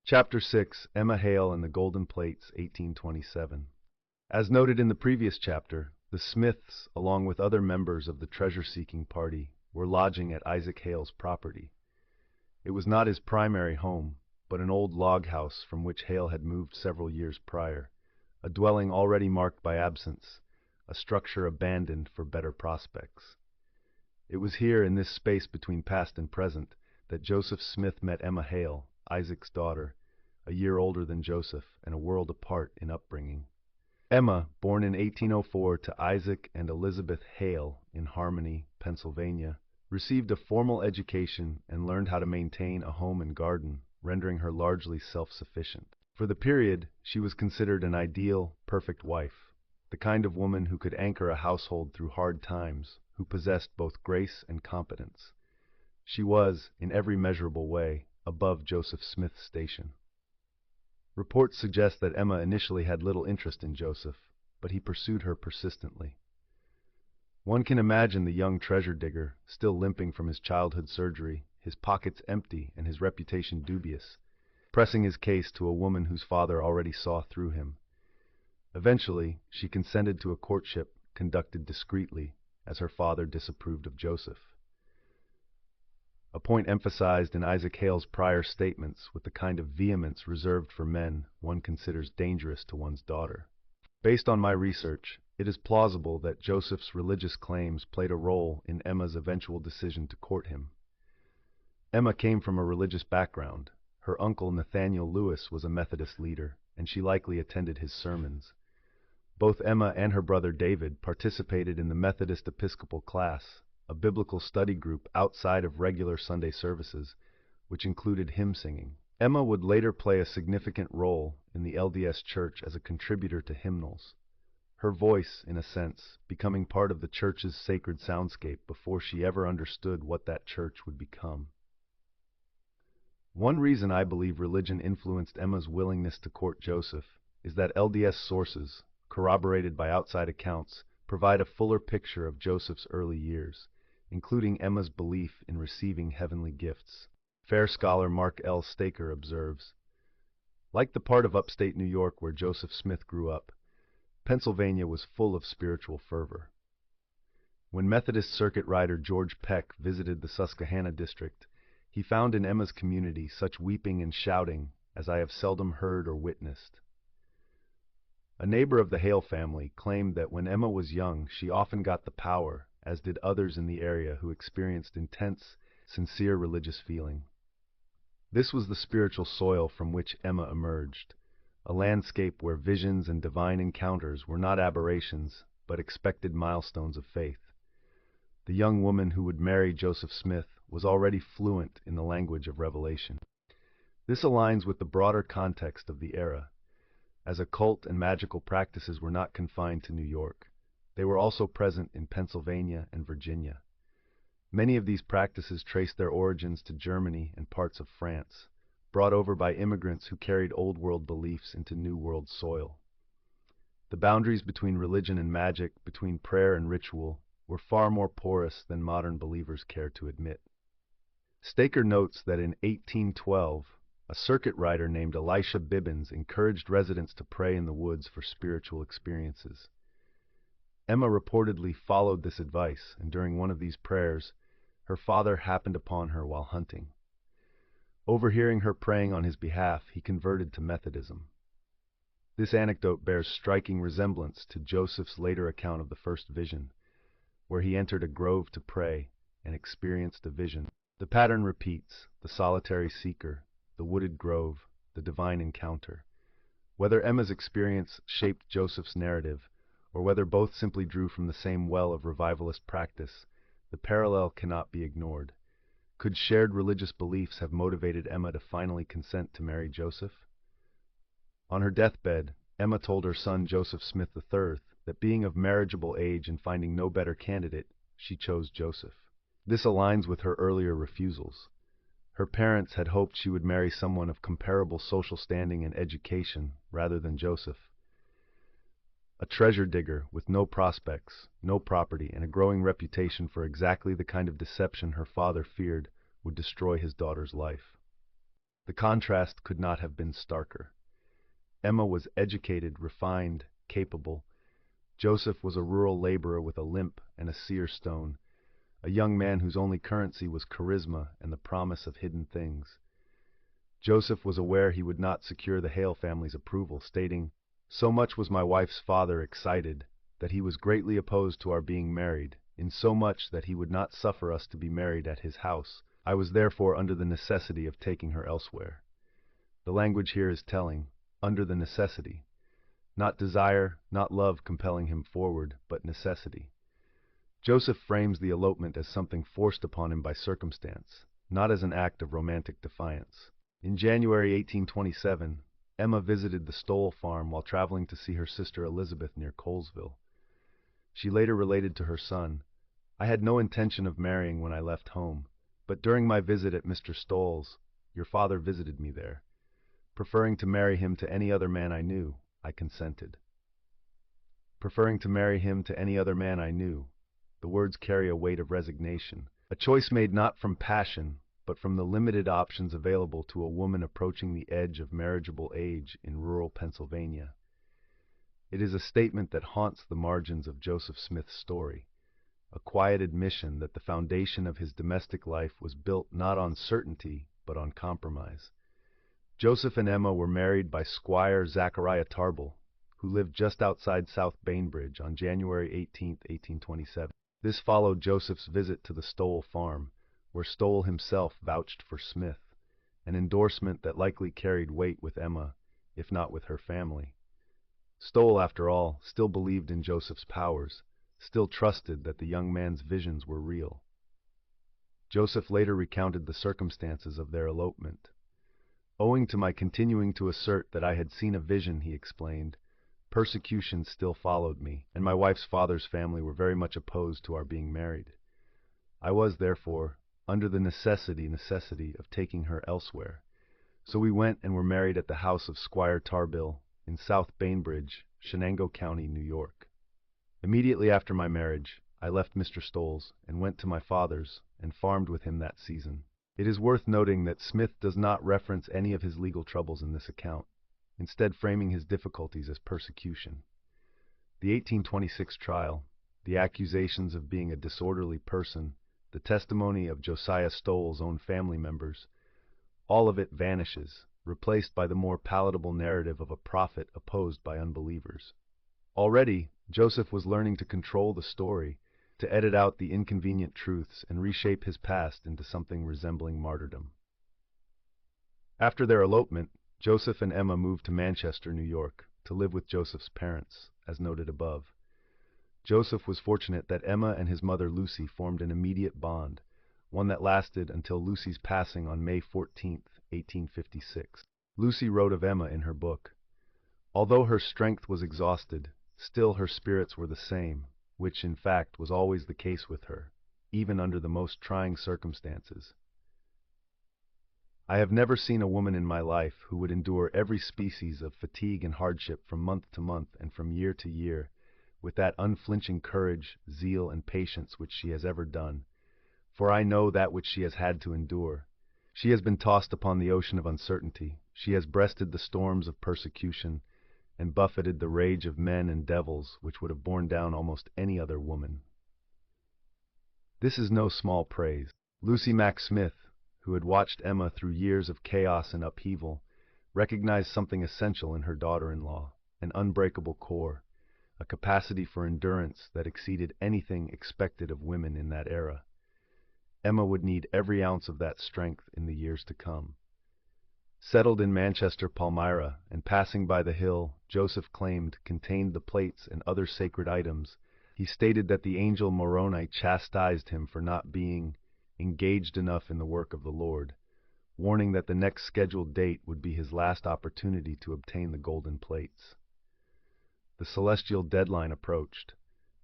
Chapter 6, Emma Hale and the Golden Plates, 1827. As noted in the previous chapter, the Smiths, along with other members of the treasure-seeking party, were lodging at Isaac Hale's property. It was not his primary home, but an old log house from which Hale had moved several years prior, a dwelling already marked by absence, a structure abandoned for better prospects. It was here, in this space between past and present, that Joseph Smith met Emma Hale, Isaac's daughter, a year older than Joseph and a world apart in upbringing. Emma, born in 1804 to Isaac and Elizabeth Hale in Harmony, Pennsylvania, received a formal education and learned how to maintain a home and garden, rendering her largely self-sufficient. For the period, she was considered an ideal, perfect wife, the kind of woman who could anchor a household through hard times, who possessed both grace and competence. She was, in every measurable way, above Joseph Smith's station. Reports suggest that Emma initially had little interest in Joseph, but he pursued her persistently. One can imagine the young treasure digger, still limping from his childhood surgery, his pockets empty and his reputation dubious, pressing his case to a woman whose father already saw through him. Eventually, she consented to a courtship conducted discreetly, as her father disapproved of Joseph. A point emphasized in Isaac Hale's prior statements with the kind of vehemence reserved for men one considers dangerous to one's daughter. Based on my research, it is plausible that Joseph's religious claims played a role in Emma's eventual decision to court him. Emma came from a religious background. Her uncle Nathaniel Lewis was a Methodist leader, and she likely attended his sermons. Both Emma and her brother David participated in the Methodist Episcopal class, a biblical study group outside of regular Sunday services, which included hymn singing. Emma would later play a significant role in the LDS Church as a contributor to hymnals, her voice, in a sense, becoming part of the church's sacred soundscape before she ever understood what that church would become. One reason I believe religion influenced Emma's willingness to court Joseph is that LDS sources, corroborated by outside accounts, provide a fuller picture of Joseph's early years, including Emma's belief in receiving heavenly gifts. Fair scholar Mark L. Staker observes, like the part of upstate New York where Joseph Smith grew up, Pennsylvania was full of spiritual fervor. When Methodist circuit rider George Peck visited the Susquehanna district, he found in Emma's community such weeping and shouting as I have seldom heard or witnessed. A neighbor of the Hale family claimed that when Emma was young, she often got the power, as did others in the area who experienced intense, sincere religious feeling. This was the spiritual soil from which Emma emerged, a landscape where visions and divine encounters were not aberrations, but expected milestones of faith. The young woman who would marry Joseph Smith was already fluent in the language of revelation. This aligns with the broader context of the era, as occult and magical practices were not confined to New York. They were also present in Pennsylvania and Virginia. Many of these practices trace their origins to Germany and parts of France, brought over by immigrants who carried Old World beliefs into New World soil. The boundaries between religion and magic, between prayer and ritual, were far more porous than modern believers care to admit. Staker notes that in 1812, a circuit rider named Elisha Bibbins encouraged residents to pray in the woods for spiritual experiences. Emma reportedly followed this advice, and during one of these prayers, her father happened upon her while hunting. Overhearing her praying on his behalf, he converted to Methodism. This anecdote bears striking resemblance to Joseph's later account of the first vision, where he entered a grove to pray and experienced a vision. The pattern repeats: the solitary seeker, the wooded grove, the divine encounter. Whether Emma's experience shaped Joseph's narrative, or whether both simply drew from the same well of revivalist practice, the parallel cannot be ignored. Could shared religious beliefs have motivated Emma to finally consent to marry Joseph? On her deathbed, Emma told her son Joseph Smith III that being of marriageable age and finding no better candidate, she chose Joseph. This aligns with her earlier refusals. Her parents had hoped she would marry someone of comparable social standing and education rather than Joseph. A treasure digger with no prospects, no property, and a growing reputation for exactly the kind of deception her father feared would destroy his daughter's life. The contrast could not have been starker. Emma was educated, refined, capable. Joseph was a rural laborer with a limp and a seer stone, a young man whose only currency was charisma and the promise of hidden things. Joseph was aware he would not secure the Hale family's approval, stating, "So much was my wife's father excited that he was greatly opposed to our being married, in so much that he would not suffer us to be married at his house. I was therefore under the necessity of taking her elsewhere." The language here is telling, under the necessity. Not desire, not love compelling him forward, but necessity. Joseph frames the elopement as something forced upon him by circumstance, not as an act of romantic defiance. In January 1827, Emma visited the Stoll farm while traveling to see her sister Elizabeth near Colesville. She later related to her son, "I had no intention of marrying when I left home, but during my visit at Mr. Stoll's, your father visited me there. Preferring to marry him to any other man I knew, I consented." Preferring to marry him to any other man I knew. The words carry a weight of resignation, a choice made not from passion, but from the limited options available to a woman approaching the edge of marriageable age in rural Pennsylvania. It is a statement that haunts the margins of Joseph Smith's story, a quiet admission that the foundation of his domestic life was built not on certainty, but on compromise. Joseph and Emma were married by Squire Zachariah Tarble, who lived just outside South Bainbridge on January 18, 1827. This followed Joseph's visit to the Stoll farm, where Stoll himself vouched for Smith, an endorsement that likely carried weight with Emma, if not with her family. Stoll, after all, still believed in Joseph's powers, still trusted that the young man's visions were real. Joseph later recounted the circumstances of their elopement. "Owing to my continuing to assert that I had seen a vision," he explained, "persecution still followed me, and my wife's father's family were very much opposed to our being married. I was, therefore, under the necessity of taking her elsewhere. So we went and were married at the house of Squire Tarbill in South Bainbridge, Shenango County, New York. Immediately after my marriage, I left Mr. Stoll's and went to my father's and farmed with him that season." It is worth noting that Smith does not reference any of his legal troubles in this account, instead framing his difficulties as persecution. The 1826 trial, the accusations of being a disorderly person, the testimony of Josiah Stoll's own family members, all of it vanishes, replaced by the more palatable narrative of a prophet opposed by unbelievers. Already, Joseph was learning to control the story, to edit out the inconvenient truths and reshape his past into something resembling martyrdom. After their elopement, Joseph and Emma moved to Manchester, New York, to live with Joseph's parents, as noted above. Joseph was fortunate that Emma and his mother Lucy formed an immediate bond, one that lasted until Lucy's passing on May 14, 1856. Lucy wrote of Emma in her book, "Although her strength was exhausted, still her spirits were the same, which, in fact, was always the case with her, even under the most trying circumstances. I have never seen a woman in my life who would endure every species of fatigue and hardship from month to month and from year to year, with that unflinching courage, zeal, and patience which she has ever done, for I know that which she has had to endure. She has been tossed upon the ocean of uncertainty, she has breasted the storms of persecution, and buffeted the rage of men and devils which would have borne down almost any other woman." This is no small praise. Lucy Mack Smith, who had watched Emma through years of chaos and upheaval, recognized something essential in her daughter-in-law, an unbreakable core, a capacity for endurance that exceeded anything expected of women in that era. Emma would need every ounce of that strength in the years to come. Settled in Manchester, Palmyra, and passing by the hill Joseph claimed contained the plates and other sacred items, he stated that the angel Moroni chastised him for not being engaged enough in the work of the Lord, warning that the next scheduled date would be his last opportunity to obtain the golden plates. The celestial deadline approached,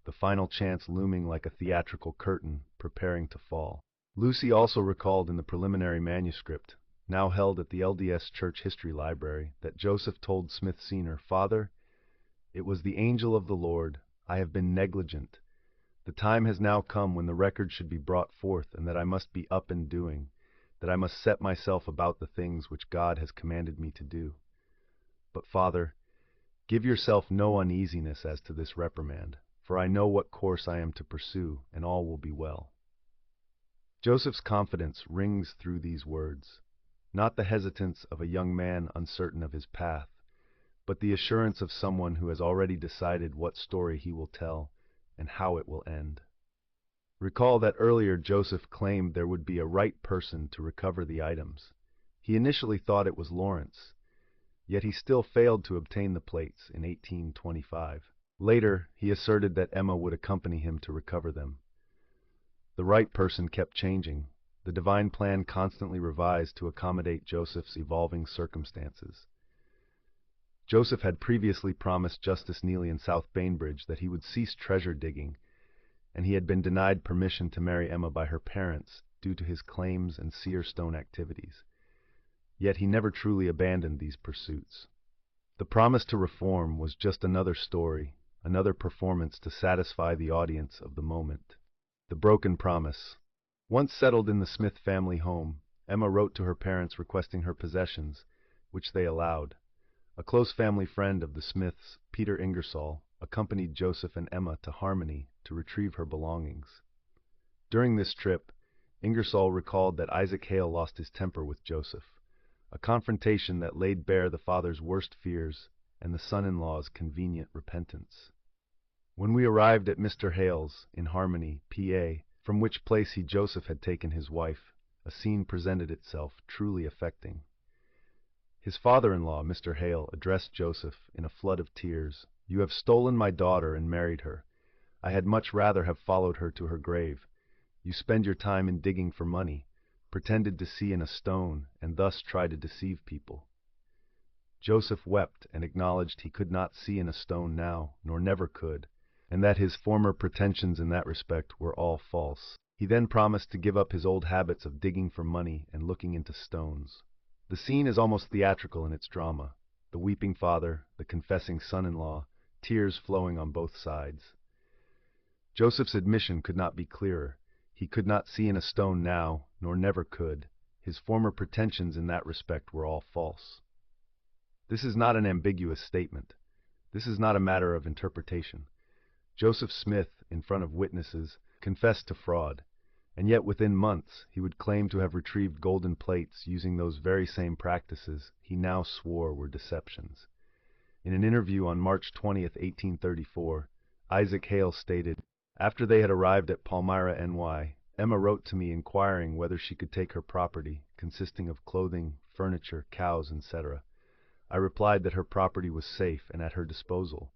the final chance looming like a theatrical curtain preparing to fall. Lucy also recalled in the preliminary manuscript, now held at the LDS Church History Library, that Joseph told Smith Sr., "Father, it was the angel of the Lord. I have been negligent. The time has now come when the record should be brought forth and that I must be up and doing. that I must set myself about the things which God has commanded me to do. But, Father, give yourself no uneasiness as to this reprimand, for I know what course I am to pursue, and all will be well." Joseph's confidence rings through these words, not the hesitance of a young man uncertain of his path, but the assurance of someone who has already decided what story he will tell and how it will end. Recall that earlier Joseph claimed there would be a right person to recover the items. He initially thought it was Lawrence, yet he still failed to obtain the plates in 1825. Later, he asserted that Emma would accompany him to recover them. The right person kept changing, the divine plan constantly revised to accommodate Joseph's evolving circumstances. Joseph had previously promised Justice Neely in South Bainbridge that he would cease treasure digging, and he had been denied permission to marry Emma by her parents due to his claims and seer stone activities. Yet he never truly abandoned these pursuits. The promise to reform was just another story, another performance to satisfy the audience of the moment. The broken promise. Once settled in the Smith family home, Emma wrote to her parents requesting her possessions, which they allowed. A close family friend of the Smiths, Peter Ingersoll, accompanied Joseph and Emma to Harmony to retrieve her belongings. During this trip, Ingersoll recalled that Isaac Hale lost his temper with Joseph, a confrontation that laid bare the father's worst fears and the son-in-law's convenient repentance. When we arrived at Mr. Hale's in Harmony, PA, from which place Joseph had taken his wife, a scene presented itself truly affecting. His father-in-law, Mr. Hale, addressed Joseph in a flood of tears. "You have stolen my daughter and married her. I had much rather have followed her to her grave. You spend your time in digging for money, pretended to see in a stone, and thus try to deceive people." Joseph wept and acknowledged he could not see in a stone now, nor never could, and that his former pretensions in that respect were all false. He then promised to give up his old habits of digging for money and looking into stones. The scene is almost theatrical in its drama. The weeping father, the confessing son-in-law, tears flowing on both sides. Joseph's admission could not be clearer. He could not see in a stone now, nor never could. His former pretensions in that respect were all false. This is not an ambiguous statement. This is not a matter of interpretation. Joseph Smith, in front of witnesses, confessed to fraud, and yet within months he would claim to have retrieved golden plates using those very same practices he now swore were deceptions. In an interview on March 20th, 1834, Isaac Hale stated, "After they had arrived at Palmyra, NY, Emma wrote to me inquiring whether she could take her property, consisting of clothing, furniture, cows, etc. I replied that her property was safe and at her disposal.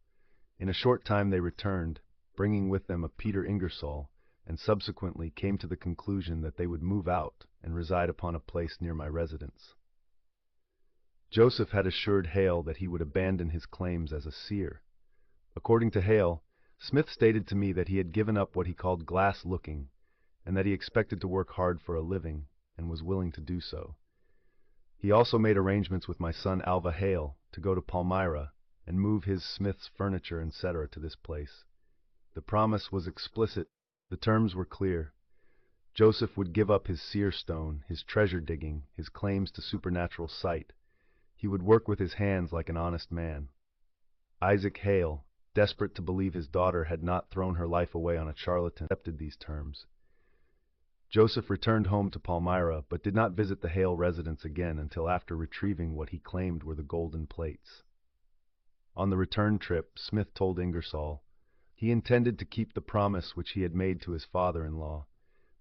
In a short time they returned, bringing with them a Peter Ingersoll, and subsequently came to the conclusion that they would move out and reside upon a place near my residence." Joseph had assured Hale that he would abandon his claims as a seer. According to Hale, Smith stated to me that he had given up what he called glass looking, and that he expected to work hard for a living, and was willing to do so. He also made arrangements with my son Alva Hale to go to Palmyra and move his Smith's furniture, etc. to this place. The promise was explicit. The terms were clear. Joseph would give up his seer stone, his treasure digging, his claims to supernatural sight. He would work with his hands like an honest man. Isaac Hale, desperate to believe his daughter had not thrown her life away on a charlatan, accepted these terms. Joseph returned home to Palmyra, but did not visit the Hale residence again until after retrieving what he claimed were the golden plates. On the return trip, Smith told Ingersoll he intended to keep the promise which he had made to his father-in-law,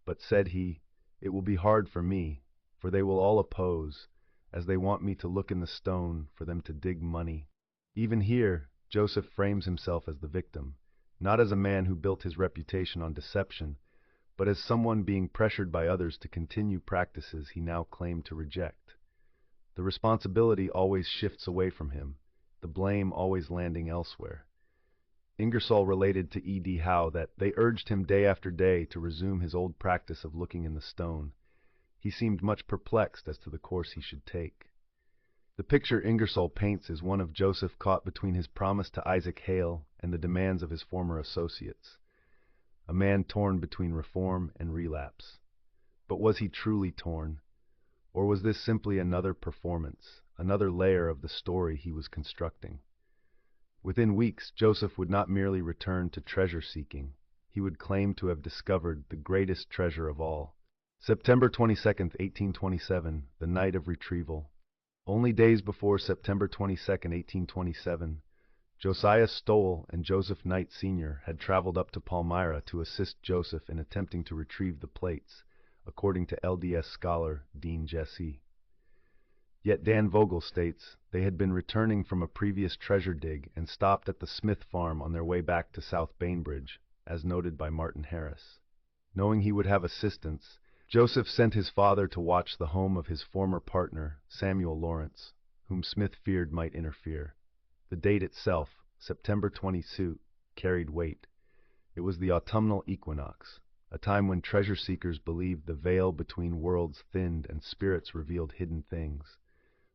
but said he, "It will be hard for me, for they will all oppose, as they want me to look in the stone for them to dig money." Even here, Joseph frames himself as the victim, not as a man who built his reputation on deception, but as someone being pressured by others to continue practices he now claimed to reject. The responsibility always shifts away from him, the blame always landing elsewhere. Ingersoll related to E.D. Howe that they urged him day after day to resume his old practice of looking in the stone. He seemed much perplexed as to the course he should take. The picture Ingersoll paints is one of Joseph caught between his promise to Isaac Hale and the demands of his former associates. A man torn between reform and relapse. But was he truly torn? Or was this simply another performance, another layer of the story he was constructing? Within weeks, Joseph would not merely return to treasure-seeking. He would claim to have discovered the greatest treasure of all. September 22nd, 1827, the night of retrieval. Only days before September 22nd, 1827, Josiah Stowell and Joseph Knight Sr. had traveled up to Palmyra to assist Joseph in attempting to retrieve the plates, according to LDS scholar Dean Jesse. Yet Dan Vogel states they had been returning from a previous treasure dig and stopped at the Smith farm on their way back to South Bainbridge, as noted by Martin Harris. Knowing he would have assistance, Joseph sent his father to watch the home of his former partner, Samuel Lawrence, whom Smith feared might interfere. The date itself, September 22, carried weight. It was the autumnal equinox, a time when treasure seekers believed the veil between worlds thinned and spirits revealed hidden things.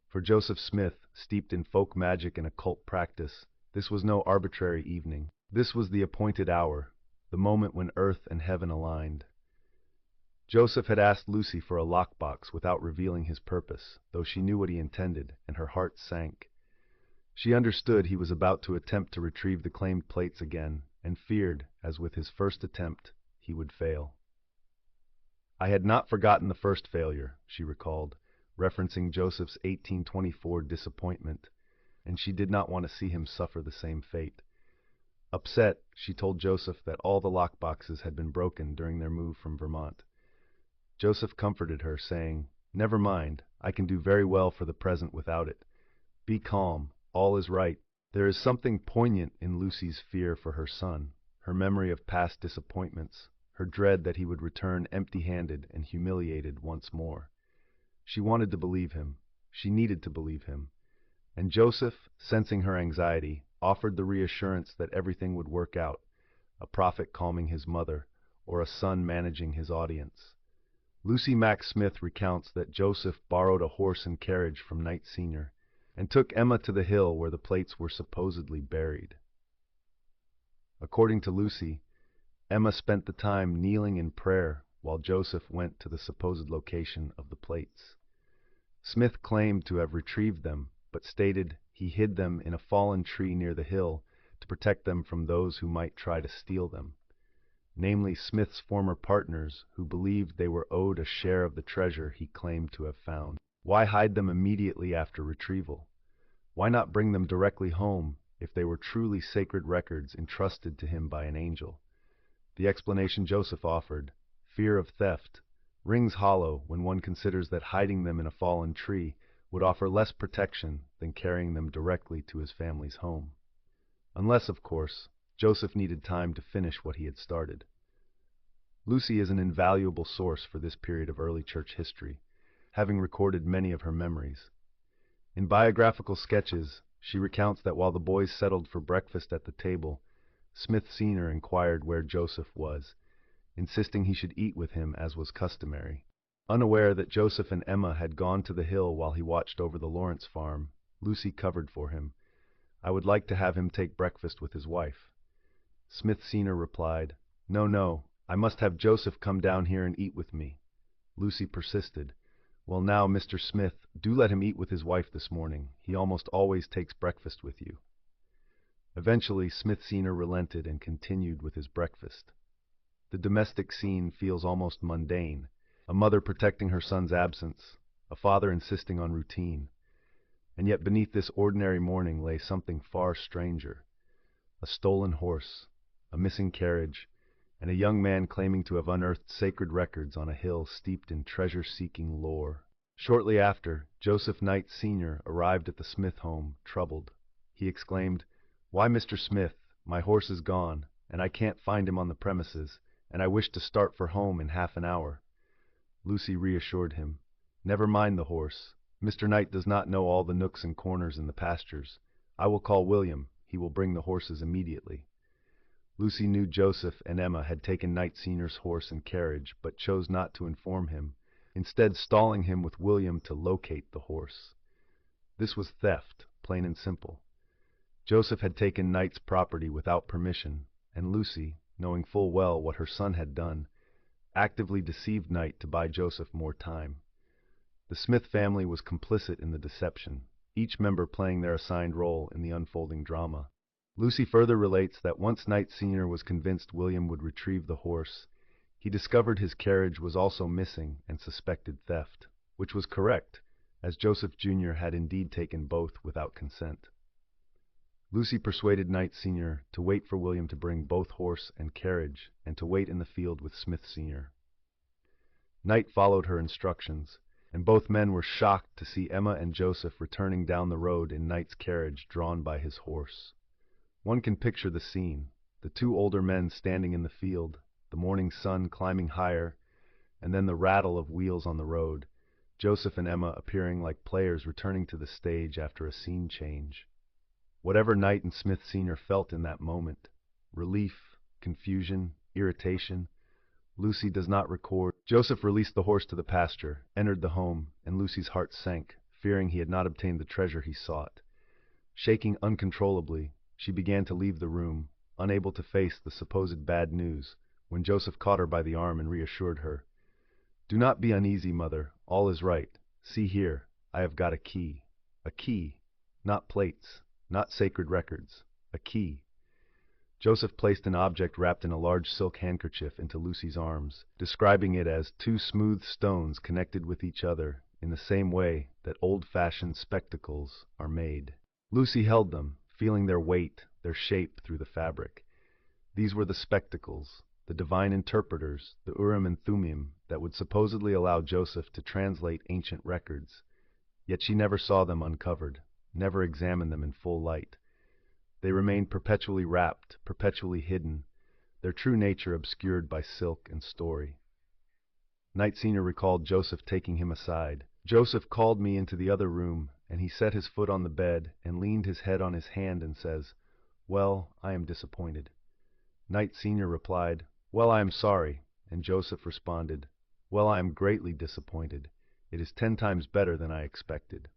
For Joseph Smith, steeped in folk magic and occult practice, this was no arbitrary evening. This was the appointed hour, the moment when earth and heaven aligned. Joseph had asked Lucy for a lockbox without revealing his purpose, though she knew what he intended, and her heart sank. She understood he was about to attempt to retrieve the claimed plates again, and feared, as with his first attempt, he would fail. "I had not forgotten the first failure," she recalled, referencing Joseph's 1824 disappointment, and she did not want to see him suffer the same fate. Upset, she told Joseph that all the lockboxes had been broken during their move from Vermont. Joseph comforted her, saying, "Never mind, I can do very well for the present without it. Be calm, all is right." There is something poignant in Lucy's fear for her son, her memory of past disappointments, her dread that he would return empty-handed and humiliated once more. She wanted to believe him. She needed to believe him. And Joseph, sensing her anxiety, offered the reassurance that everything would work out, a prophet calming his mother, or a son managing his audience. Lucy Mack Smith recounts that Joseph borrowed a horse and carriage from Knight Sr. and took Emma to the hill where the plates were supposedly buried. According to Lucy, Emma spent the time kneeling in prayer while Joseph went to the supposed location of the plates. Smith claimed to have retrieved them, but stated he hid them in a fallen tree near the hill to protect them from those who might try to steal them, namely Smith's former partners who believed they were owed a share of the treasure he claimed to have found. Why hide them immediately after retrieval? Why not bring them directly home if they were truly sacred records entrusted to him by an angel? The explanation Joseph offered, fear of theft, rings hollow when one considers that hiding them in a fallen tree would offer less protection than carrying them directly to his family's home. Unless, of course, Joseph needed time to finish what he had started. Lucy is an invaluable source for this period of early church history, having recorded many of her memories. In biographical sketches, she recounts that while the boys settled for breakfast at the table, Smith Sr. inquired where Joseph was, insisting he should eat with him as was customary. Unaware that Joseph and Emma had gone to the hill while he watched over the Lawrence farm, Lucy covered for him. "I would like to have him take breakfast with his wife." Smith Sr. replied, "No, no, I must have Joseph come down here and eat with me." Lucy persisted, "Well now, Mr. Smith, do let him eat with his wife this morning. He almost always takes breakfast with you." Eventually, Smith Sr. relented and continued with his breakfast. The domestic scene feels almost mundane, a mother protecting her son's absence, a father insisting on routine. And yet beneath this ordinary morning lay something far stranger. A stolen horse, a missing carriage, and a young man claiming to have unearthed sacred records on a hill steeped in treasure-seeking lore. Shortly after, Joseph Knight Sr. arrived at the Smith home, troubled. He exclaimed, "Why, Mr. Smith, my horse is gone, and I can't find him on the premises, and I wish to start for home in half an hour." Lucy reassured him, "Never mind the horse. Mr. Knight does not know all the nooks and corners in the pastures. I will call William. He will bring the horses immediately." Lucy knew Joseph and Emma had taken Knight Sr.'s horse and carriage, but chose not to inform him, instead stalling him with William to locate the horse. This was theft, plain and simple. Joseph had taken Knight's property without permission, and Lucy, knowing full well what her son had done, actively deceived Knight to buy Joseph more time. The Smith family was complicit in the deception, each member playing their assigned role in the unfolding drama. Lucy further relates that once Knight Sr. was convinced William would retrieve the horse, he discovered his carriage was also missing and suspected theft, which was correct, as Joseph Jr. had indeed taken both without consent. Lucy persuaded Knight Sr. to wait for William to bring both horse and carriage, and to wait in the field with Smith Sr. Knight followed her instructions, and both men were shocked to see Emma and Joseph returning down the road in Knight's carriage drawn by his horse. One can picture the scene, the two older men standing in the field, the morning sun climbing higher, and then the rattle of wheels on the road, Joseph and Emma appearing like players returning to the stage after a scene change. Whatever Knight and Smith Sr. felt in that moment, relief, confusion, irritation, Lucy does not record. Joseph released the horse to the pasture, entered the home, and Lucy's heart sank, fearing he had not obtained the treasure he sought. Shaking uncontrollably, she began to leave the room, unable to face the supposed bad news, when Joseph caught her by the arm and reassured her. "Do not be uneasy, mother. All is right. See here, I have got a key. A key. Not plates, not sacred records. A key." Joseph placed an object wrapped in a large silk handkerchief into Lucy's arms, describing it as two smooth stones connected with each other in the same way that old-fashioned spectacles are made. Lucy held them, feeling their weight, their shape through the fabric. These were the spectacles, the divine interpreters, the Urim and Thummim, that would supposedly allow Joseph to translate ancient records. Yet she never saw them uncovered, never examined them in full light. They remained perpetually wrapped, perpetually hidden, their true nature obscured by silk and story. Knight Sr. recalled Joseph taking him aside. "Joseph called me into the other room, and he set his foot on the bed and leaned his head on his hand and says, 'Well, I am disappointed.' Knight Sr. replied, 'Well, I am sorry,' and Joseph responded, 'Well, I am greatly disappointed. It is 10 times better than I expected.'"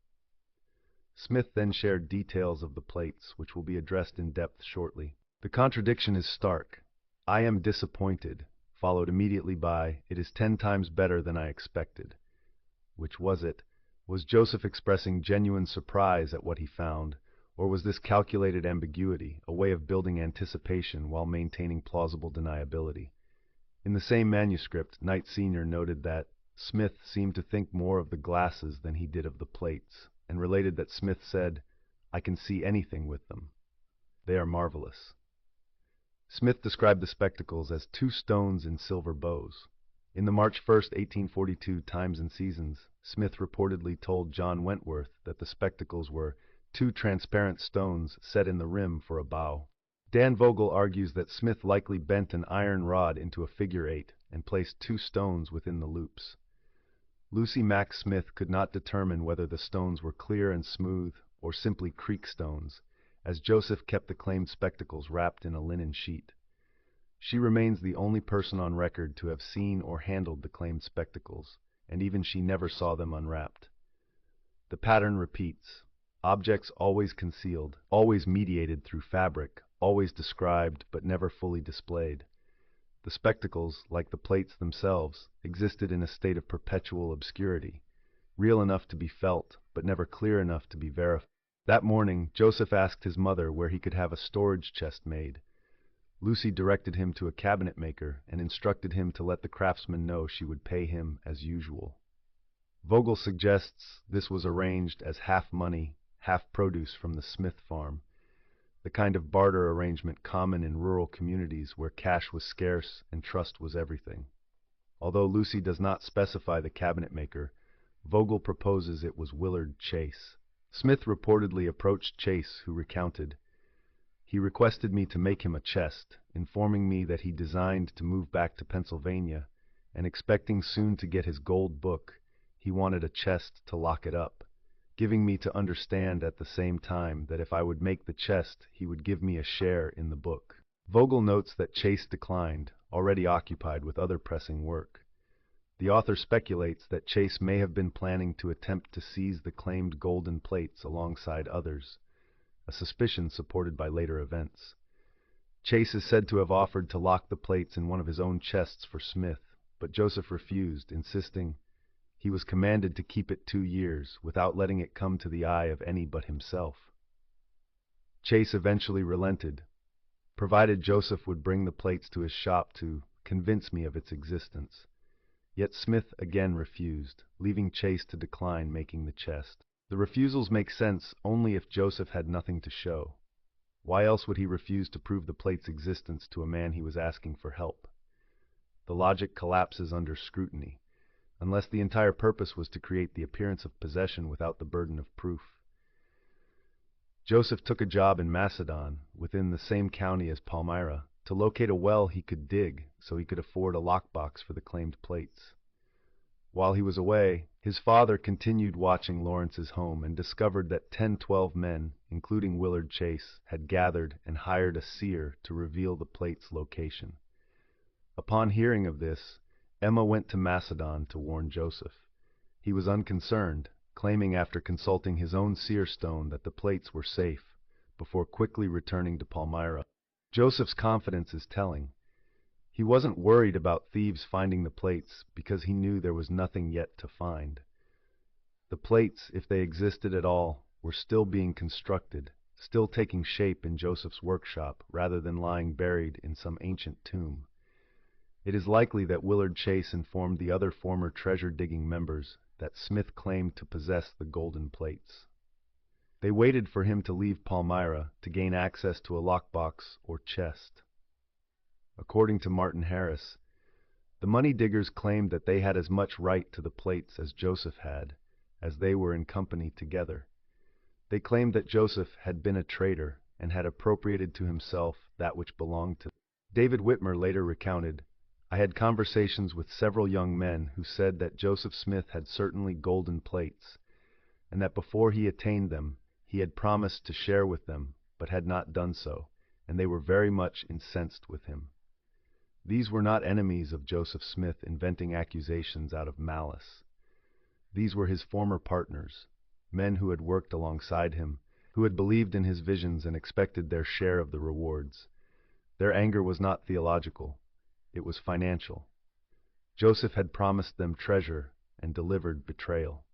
Smith then shared details of the plates, which will be addressed in depth shortly. The contradiction is stark. "I am disappointed," followed immediately by, "It is 10 times better than I expected." Which was it? Was Joseph expressing genuine surprise at what he found, or was this calculated ambiguity, a way of building anticipation while maintaining plausible deniability? In the same manuscript, Knight Sr. noted that Smith seemed to think more of the glasses than he did of the plates, and related that Smith said, "I can see anything with them. They are marvelous." Smith described the spectacles as 2 stones in silver bows. In the March 1, 1842 Times and Seasons, Smith reportedly told John Wentworth that the spectacles were 2 transparent stones set in the rim for a bow. Dan Vogel argues that Smith likely bent an iron rod into a figure 8 and placed 2 stones within the loops. Lucy Mack Smith could not determine whether the stones were clear and smooth or simply creek stones, as Joseph kept the claimed spectacles wrapped in a linen sheet. She remains the only person on record to have seen or handled the claimed spectacles, and even she never saw them unwrapped. The pattern repeats. Objects always concealed, always mediated through fabric, always described but never fully displayed. The spectacles, like the plates themselves, existed in a state of perpetual obscurity, real enough to be felt, but never clear enough to be verified. That morning, Joseph asked his mother where he could have a storage chest made. Lucy directed him to a cabinet maker and instructed him to let the craftsman know she would pay him as usual. Vogel suggests this was arranged as half money, half produce from the Smith farm, the kind of barter arrangement common in rural communities where cash was scarce and trust was everything. Although Lucy does not specify the cabinet maker, Vogel proposes it was Willard Chase. Smith reportedly approached Chase, who recounted, "He requested me to make him a chest, informing me that he designed to move back to Pennsylvania, and expecting soon to get his gold book, he wanted a chest to lock it up, giving me to understand at the same time that if I would make the chest, he would give me a share in the book." Vogel notes that Chase declined, already occupied with other pressing work. The author speculates that Chase may have been planning to attempt to seize the claimed golden plates alongside others, a suspicion supported by later events. Chase is said to have offered to lock the plates in one of his own chests for Smith, but Joseph refused, insisting, he was commanded to keep it 2 years without letting it come to the eye of any but himself. Chase eventually relented, provided Joseph would bring the plates to his shop to convince me of its existence. Yet Smith again refused, leaving Chase to decline making the chest. The refusals make sense only if Joseph had nothing to show. Why else would he refuse to prove the plate's existence to a man he was asking for help? The logic collapses under scrutiny, unless the entire purpose was to create the appearance of possession without the burden of proof. Joseph took a job in Macedon, within the same county as Palmyra, to locate a well he could dig so he could afford a lockbox for the claimed plates. While he was away, his father continued watching Lawrence's home and discovered that 10-12 men, including Willard Chase, had gathered and hired a seer to reveal the plate's location. Upon hearing of this, Emma went to Macedon to warn Joseph. He was unconcerned, claiming after consulting his own seer stone that the plates were safe, before quickly returning to Palmyra. Joseph's confidence is telling. He wasn't worried about thieves finding the plates because he knew there was nothing yet to find. The plates, if they existed at all, were still being constructed, still taking shape in Joseph's workshop rather than lying buried in some ancient tomb. It is likely that Willard Chase informed the other former treasure-digging members that Smith claimed to possess the golden plates. They waited for him to leave Palmyra to gain access to a lockbox or chest. According to Martin Harris, the money diggers claimed that they had as much right to the plates as Joseph had, as they were in company together. They claimed that Joseph had been a traitor and had appropriated to himself that which belonged to them. David Whitmer later recounted, "I had conversations with several young men who said that Joseph Smith had certainly golden plates, and that before he attained them, he had promised to share with them, but had not done so, and they were very much incensed with him." These were not enemies of Joseph Smith inventing accusations out of malice. These were his former partners, men who had worked alongside him, who had believed in his visions and expected their share of the rewards. Their anger was not theological, it was financial. Joseph had promised them treasure and delivered betrayal.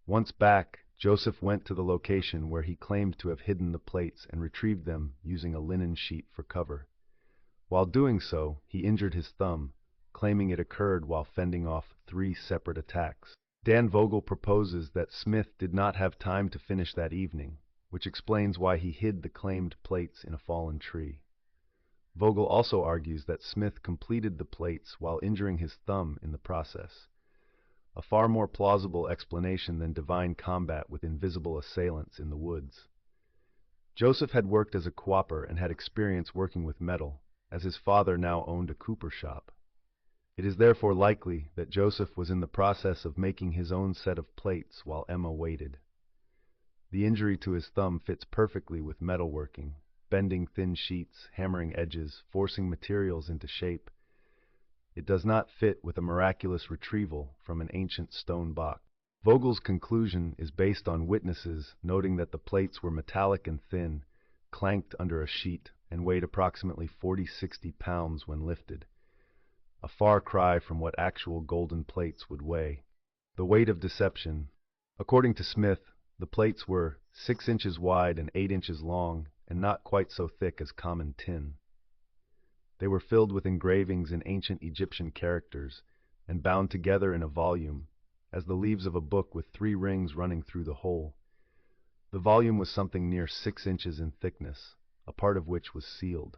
Once back, Joseph went to the location where he claimed to have hidden the plates and retrieved them using a linen sheet for cover. While doing so, he injured his thumb, claiming it occurred while fending off 3 separate attacks. Dan Vogel proposes that Smith did not have time to finish that evening, which explains why he hid the claimed plates in a fallen tree. Vogel also argues that Smith completed the plates while injuring his thumb in the process, a far more plausible explanation than divine combat with invisible assailants in the woods. Joseph had worked as a cooper and had experience working with metal, as his father now owned a cooper shop. It is therefore likely that Joseph was in the process of making his own set of plates while Emma waited. The injury to his thumb fits perfectly with metalworking, bending thin sheets, hammering edges, forcing materials into shape. It does not fit with a miraculous retrieval from an ancient stone box. Vogel's conclusion is based on witnesses noting that the plates were metallic and thin, clanked under a sheet, and weighed approximately 40-60 pounds when lifted. A far cry from what actual golden plates would weigh. The weight of deception. According to Smith, the plates were 6 inches wide and 8 inches long, and not quite so thick as common tin. They were filled with engravings in ancient Egyptian characters, and bound together in a volume, as the leaves of a book with 3 rings running through the whole. The volume was something near 6 inches in thickness, a part of which was sealed.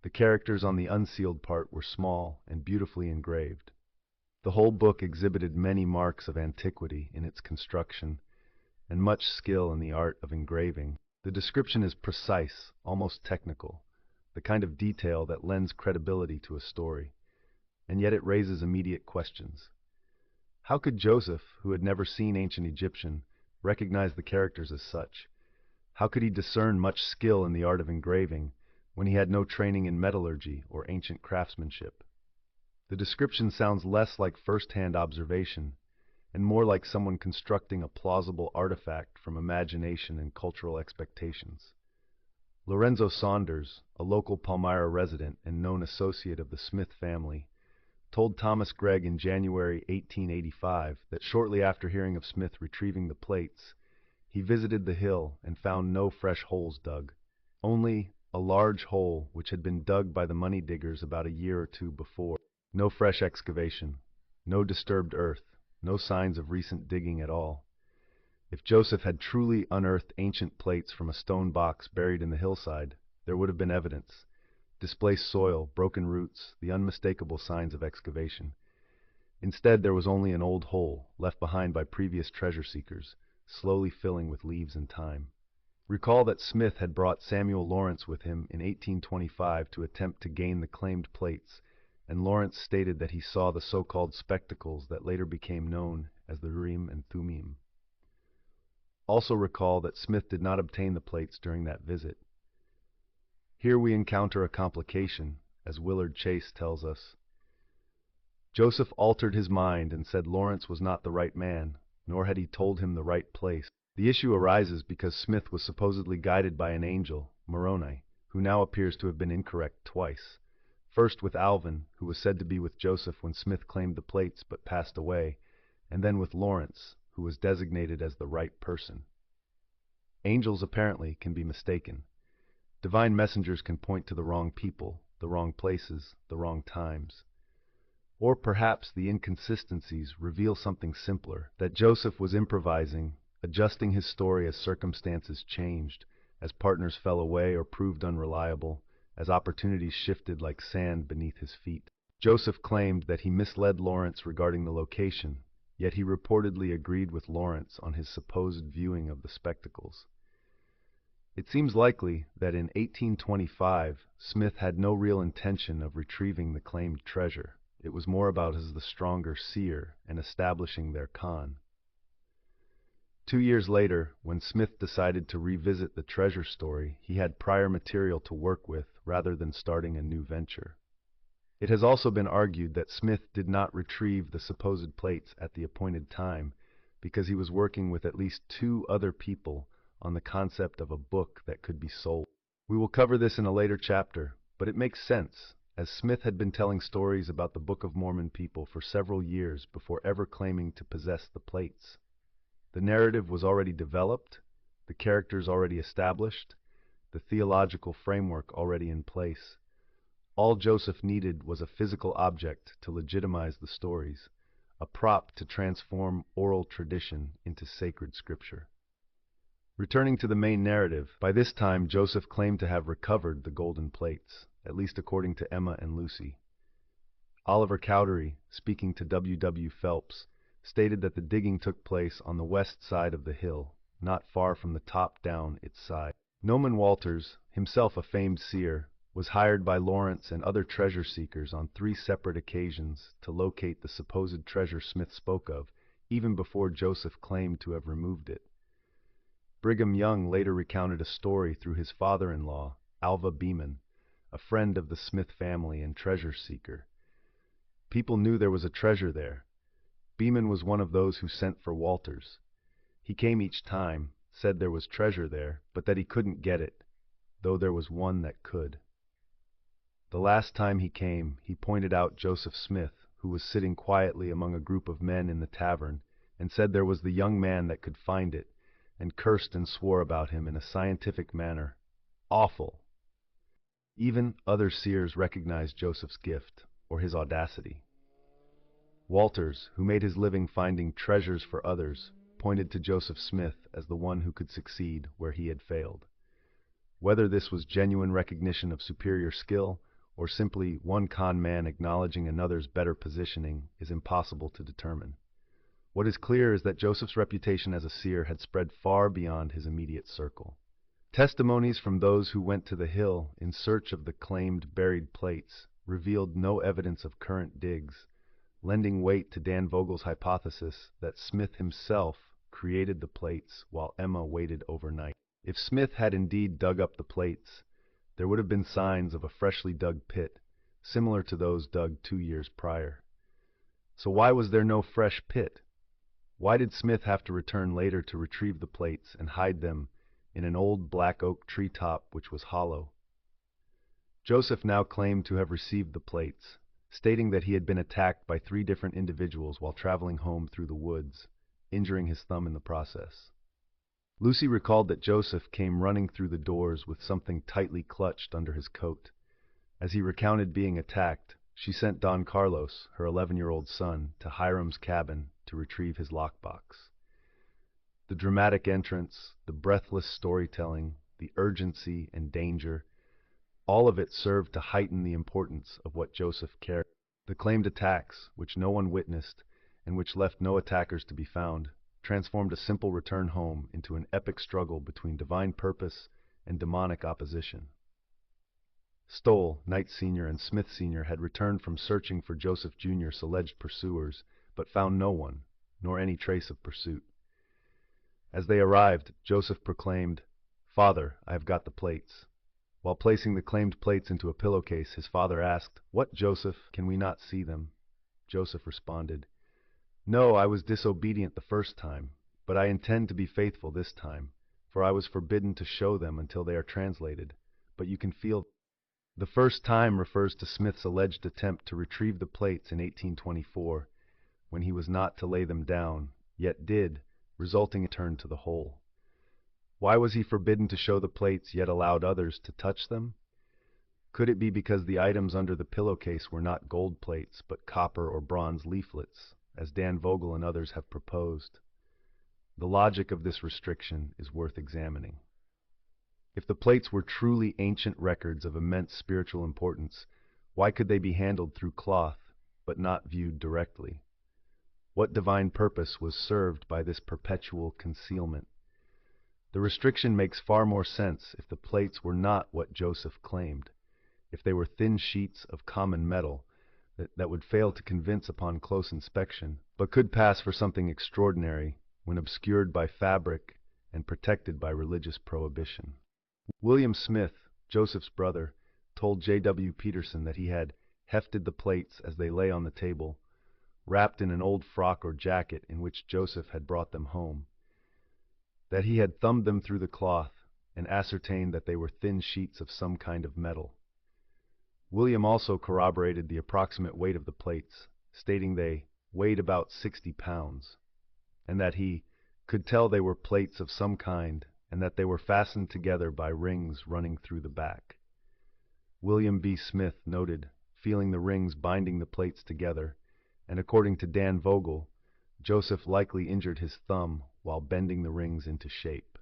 The characters on the unsealed part were small and beautifully engraved. The whole book exhibited many marks of antiquity in its construction, and much skill in the art of engraving. The description is precise, almost technical, the kind of detail that lends credibility to a story, and yet it raises immediate questions. How could Joseph, who had never seen ancient Egyptian, recognize the characters as such? How could he discern much skill in the art of engraving when he had no training in metallurgy or ancient craftsmanship? The description sounds less like first-hand observation and more like someone constructing a plausible artifact from imagination and cultural expectations. Lorenzo Saunders, a local Palmyra resident and known associate of the Smith family, told Thomas Gregg in January 1885 that shortly after hearing of Smith retrieving the plates, he visited the hill and found no fresh holes dug, only a large hole which had been dug by the money diggers about a year or two before. No fresh excavation, no disturbed earth, no signs of recent digging at all. If Joseph had truly unearthed ancient plates from a stone box buried in the hillside, there would have been evidence: displaced soil, broken roots, the unmistakable signs of excavation. Instead, there was only an old hole, left behind by previous treasure seekers, slowly filling with leaves and time. Recall that Smith had brought Samuel Lawrence with him in 1825 to attempt to gain the claimed plates, and Lawrence stated that he saw the so-called spectacles that later became known as the Urim and Thummim. Also recall that Smith did not obtain the plates during that visit. Here we encounter a complication, as Willard Chase tells us. Joseph altered his mind and said Lawrence was not the right man, nor had he told him the right place. The issue arises because Smith was supposedly guided by an angel, Moroni, who now appears to have been incorrect twice. First with Alvin, who was said to be with Joseph when Smith claimed the plates but passed away, and then with Lawrence, who was designated as the right person. Angels apparently can be mistaken. Divine messengers can point to the wrong people, the wrong places, the wrong times. Or perhaps the inconsistencies reveal something simpler, that Joseph was improvising, adjusting his story as circumstances changed, as partners fell away or proved unreliable, as opportunities shifted like sand beneath his feet. Joseph claimed that he misled Lawrence regarding the location, yet he reportedly agreed with Lawrence on his supposed viewing of the spectacles. It seems likely that in 1825, Smith had no real intention of retrieving the claimed treasure. It was more about as the stronger seer and establishing their Khan. 2 years later, when Smith decided to revisit the treasure story, he had prior material to work with rather than starting a new venture. It has also been argued that Smith did not retrieve the supposed plates at the appointed time because he was working with at least 2 other people on the concept of a book that could be sold. We will cover this in a later chapter, but it makes sense, as Smith had been telling stories about the Book of Mormon people for several years before ever claiming to possess the plates. The narrative was already developed, the characters already established, the theological framework already in place. All Joseph needed was a physical object to legitimize the stories, a prop to transform oral tradition into sacred scripture. Returning to the main narrative, by this time Joseph claimed to have recovered the golden plates, at least according to Emma and Lucy. Oliver Cowdery, speaking to W. W. Phelps, stated that the digging took place on the west side of the hill, not far from the top down its side. Noman Walters, himself a famed seer, was hired by Lawrence and other treasure seekers on 3 separate occasions to locate the supposed treasure Smith spoke of, even before Joseph claimed to have removed it. Brigham Young later recounted a story through his father-in-law, Alva Beeman, a friend of the Smith family and treasure seeker. People knew there was a treasure there. Beeman was one of those who sent for Walters. He came each time, said there was treasure there, but that he couldn't get it, though there was one that could. The last time he came, he pointed out Joseph Smith, who was sitting quietly among a group of men in the tavern, and said there was the young man that could find it, and cursed and swore about him in a scientific manner. Awful! Even other seers recognized Joseph's gift, or his audacity. Walters, who made his living finding treasures for others, pointed to Joseph Smith as the one who could succeed where he had failed. Whether this was genuine recognition of superior skill, or simply one con man acknowledging another's better positioning, is impossible to determine. What is clear is that Joseph's reputation as a seer had spread far beyond his immediate circle. Testimonies from those who went to the hill in search of the claimed buried plates revealed no evidence of current digs, lending weight to Dan Vogel's hypothesis that Smith himself created the plates while Emma waited overnight. If Smith had indeed dug up the plates, there would have been signs of a freshly dug pit, similar to those dug 2 years prior. So why was there no fresh pit? Why did Smith have to return later to retrieve the plates and hide them in an old black oak treetop which was hollow? Joseph now claimed to have received the plates, stating that he had been attacked by 3 different individuals while traveling home through the woods, injuring his thumb in the process. Lucy recalled that Joseph came running through the doors with something tightly clutched under his coat. As he recounted being attacked, she sent Don Carlos, her 11-year-old son, to Hiram's cabin to retrieve his lockbox. The dramatic entrance, the breathless storytelling, the urgency and danger, all of it served to heighten the importance of what Joseph carried. The claimed attacks, which no one witnessed and which left no attackers to be found, transformed a simple return home into an epic struggle between divine purpose and demonic opposition. Stoll, Knight Sr., and Smith Sr. had returned from searching for Joseph Jr.'s alleged pursuers, but found no one, nor any trace of pursuit. As they arrived, Joseph proclaimed, "Father, I have got the plates." While placing the claimed plates into a pillowcase, his father asked, "What, Joseph? Can we not see them?" Joseph responded, "No, I was disobedient the first time, but I intend to be faithful this time, for I was forbidden to show them until they are translated, but you can feel." The first time refers to Smith's alleged attempt to retrieve the plates in 1824, when he was not to lay them down, yet did, resulting in a turn to the hole. Why was he forbidden to show the plates, yet allowed others to touch them? Could it be because the items under the pillowcase were not gold plates, but copper or bronze leaflets, as Dan Vogel and others have proposed? The logic of this restriction is worth examining. If the plates were truly ancient records of immense spiritual importance, why could they be handled through cloth, but not viewed directly? What divine purpose was served by this perpetual concealment? The restriction makes far more sense if the plates were not what Joseph claimed, if they were thin sheets of common metal that would fail to convince upon close inspection, but could pass for something extraordinary when obscured by fabric and protected by religious prohibition. William Smith, Joseph's brother, told J.W. Peterson that he had hefted the plates as they lay on the table, wrapped in an old frock or jacket in which Joseph had brought them home, that he had thumbed them through the cloth and ascertained that they were thin sheets of some kind of metal. William also corroborated the approximate weight of the plates, stating they weighed about 60 pounds, and that he could tell they were plates of some kind and that they were fastened together by rings running through the back. William B. Smith noted feeling the rings binding the plates together, and according to Dan Vogel, Joseph likely injured his thumb while bending the rings into shape.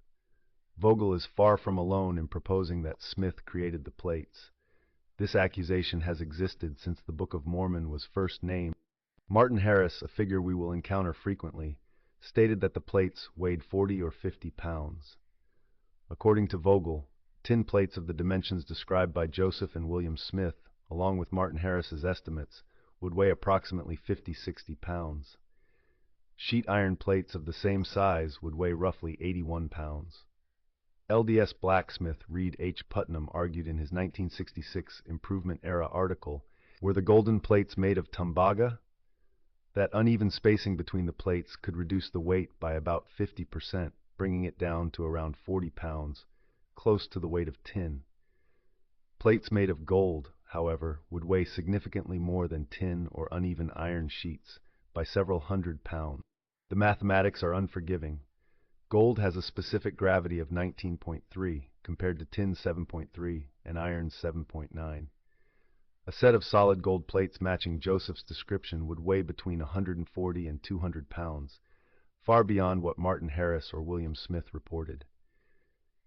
Vogel is far from alone in proposing that Smith created the plates. This accusation has existed since the Book of Mormon was first named. Martin Harris, a figure we will encounter frequently, stated that the plates weighed 40 or 50 pounds. According to Vogel, tin plates of the dimensions described by Joseph and William Smith, along with Martin Harris's estimates, would weigh approximately 50-60 pounds. Sheet iron plates of the same size would weigh roughly 81 pounds. LDS blacksmith Reed H. Putnam argued in his 1966 Improvement Era article, "Were the golden plates made of tembaga?" that uneven spacing between the plates could reduce the weight by about 50%, bringing it down to around 40 pounds, close to the weight of tin. Plates made of gold, however, would weigh significantly more than tin or uneven iron sheets, by several hundred pounds. The mathematics are unforgiving. Gold has a specific gravity of 19.3 compared to tin 7.3 and iron 7.9. A set of solid gold plates matching Joseph's description would weigh between 140 and 200 pounds, far beyond what Martin Harris or William Smith reported.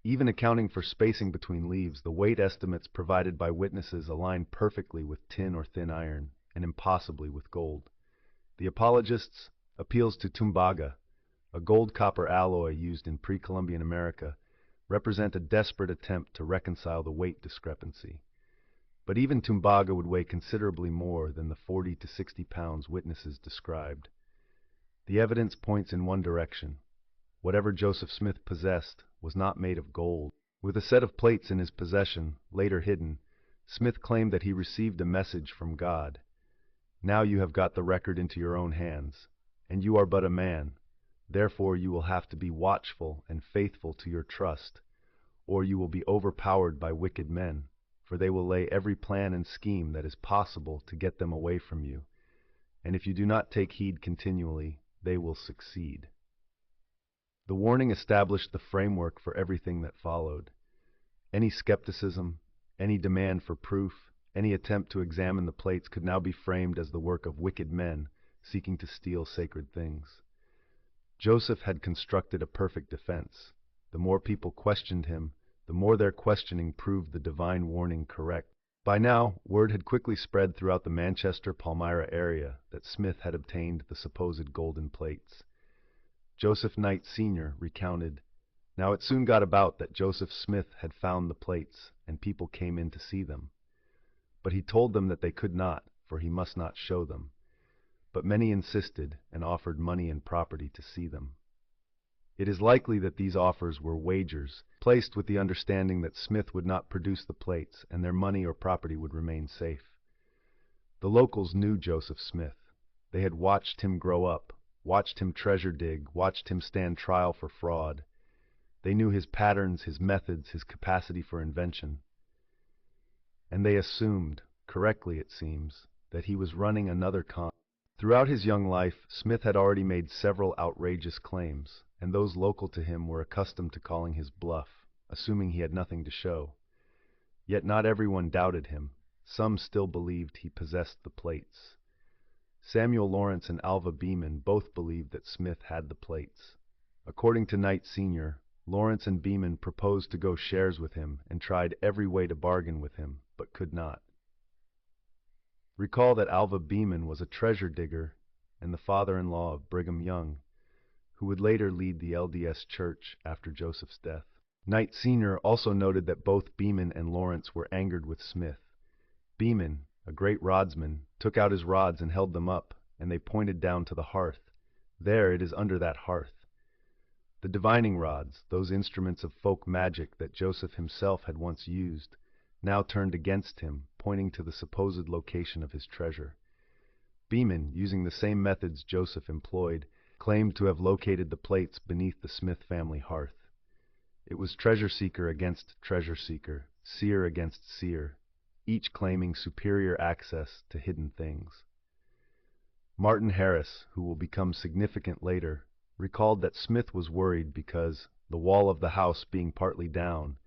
Even accounting for spacing between leaves, the weight estimates provided by witnesses align perfectly with tin or thin iron, and impossibly with gold. The apologists' appeals to tembaga, a gold-copper alloy used in pre-Columbian America, represent a desperate attempt to reconcile the weight discrepancy. But even tembaga would weigh considerably more than the 40 to 60 pounds witnesses described. The evidence points in one direction. Whatever Joseph Smith possessed was not made of gold. With a set of plates in his possession, later hidden, Smith claimed that he received a message from God. "Now you have got the record into your own hands, and you are but a man. Therefore you will have to be watchful and faithful to your trust, or you will be overpowered by wicked men, for for they will lay every plan and scheme that is possible to get them away from you, and if you do not take heed continually, they will succeed. The warning established the framework for everything that followed. Any skepticism, any demand for proof, any attempt to examine the plates could now be framed as the work of wicked men seeking to steal sacred things. Joseph had constructed a perfect defense. The more people questioned him, the more their questioning proved the divine warning correct. By now, word had quickly spread throughout the Manchester-Palmyra area that Smith had obtained the supposed golden plates. Joseph Knight Sr. recounted, "Now it soon got about that Joseph Smith had found the plates, and people came in to see them. But he told them that they could not, for he must not show them. But many insisted and offered money and property to see them. It is likely that these offers were wagers, placed with the understanding that Smith would not produce the plates and their money or property would remain safe. The locals knew Joseph Smith. They had watched him grow up, watched him treasure dig, watched him stand trial for fraud. They knew his patterns, his methods, his capacity for invention. And they assumed, correctly it seems, that he was running another con. Throughout his young life, Smith had already made several outrageous claims, and those local to him were accustomed to calling his bluff, assuming he had nothing to show. Yet not everyone doubted him. Some still believed he possessed the plates. Samuel Lawrence and Alva Beeman both believed that Smith had the plates. According to Knight Sr., Lawrence and Beeman proposed to go shares with him and tried every way to bargain with him, but could not. Recall that Alva Beeman was a treasure digger and the father-in-law of Brigham Young, who would later lead the LDS Church after Joseph's death. Knight Sr. also noted that both Beeman and Lawrence were angered with Smith. Beeman, a great rodsman, took out his rods and held them up, and they pointed down to the hearth. There it is under that hearth. The divining rods, those instruments of folk magic that Joseph himself had once used, now turned against him, pointing to the supposed location of his treasure. Beeman, using the same methods Joseph employed, claimed to have located the plates beneath the Smith family hearth. It was treasure seeker against treasure seeker, seer against seer, each claiming superior access to hidden things. Martin Harris, who will become significant later, recalled that Smith was worried because, the wall of the house being partly down,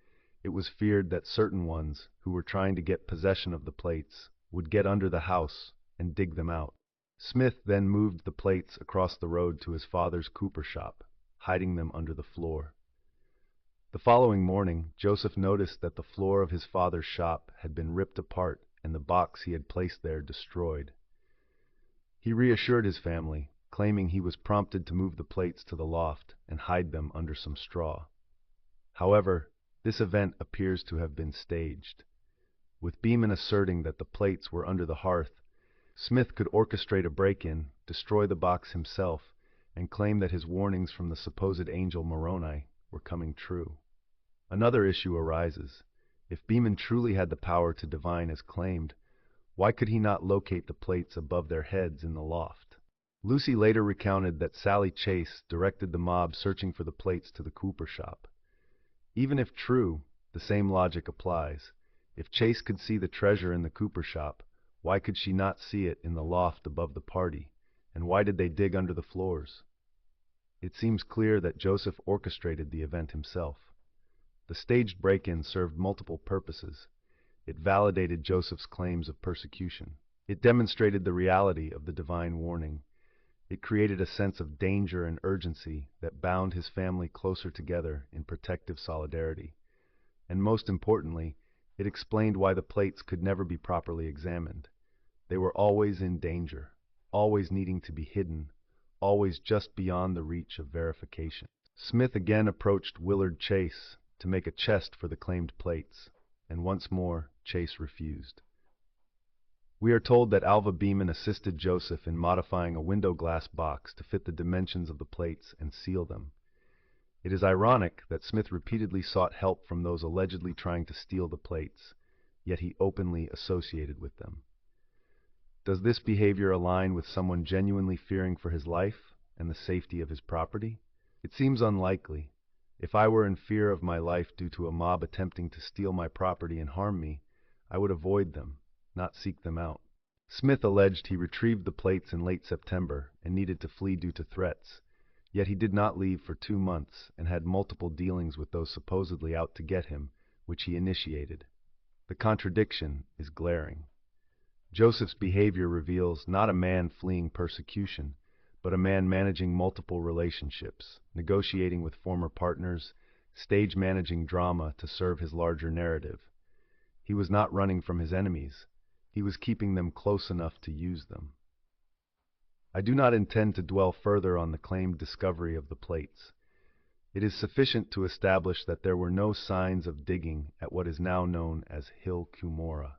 it was feared that certain ones, who were trying to get possession of the plates, would get under the house and dig them out. Smith then moved the plates across the road to his father's cooper shop, hiding them under the floor. The following morning, Joseph noticed that the floor of his father's shop had been ripped apart and the box he had placed there destroyed. He reassured his family, claiming he was prompted to move the plates to the loft and hide them under some straw. However, this event appears to have been staged. With Beeman asserting that the plates were under the hearth, Smith could orchestrate a break-in, destroy the box himself, and claim that his warnings from the supposed angel Moroni were coming true. Another issue arises. If Beeman truly had the power to divine as claimed, why could he not locate the plates above their heads in the loft? Lucy later recounted that Sally Chase directed the mob searching for the plates to the cooper shop. Even if true, the same logic applies. If Chase could see the treasure in the cooper shop, why could she not see it in the loft above the party, and why did they dig under the floors? It seems clear that Joseph orchestrated the event himself. The staged break-in served multiple purposes. It validated Joseph's claims of persecution. It demonstrated the reality of the divine warning. It created a sense of danger and urgency that bound his family closer together in protective solidarity. And most importantly, it explained why the plates could never be properly examined. They were always in danger, always needing to be hidden, always just beyond the reach of verification. Smith again approached Willard Chase to make a chest for the claimed plates, and once more Chase refused. We are told that Alva Beeman assisted Joseph in modifying a window glass box to fit the dimensions of the plates and seal them. It is ironic that Smith repeatedly sought help from those allegedly trying to steal the plates, yet he openly associated with them. Does this behavior align with someone genuinely fearing for his life and the safety of his property? It seems unlikely. If I were in fear of my life due to a mob attempting to steal my property and harm me, I would avoid them, not seek them out. Smith alleged he retrieved the plates in late September and needed to flee due to threats, yet he did not leave for 2 months and had multiple dealings with those supposedly out to get him, which he initiated. The contradiction is glaring. Joseph's behavior reveals not a man fleeing persecution, but a man managing multiple relationships, negotiating with former partners, stage managing drama to serve his larger narrative. He was not running from his enemies. He was keeping them close enough to use them. I do not intend to dwell further on the claimed discovery of the plates. It is sufficient to establish that there were no signs of digging at what is now known as Hill Cumorah.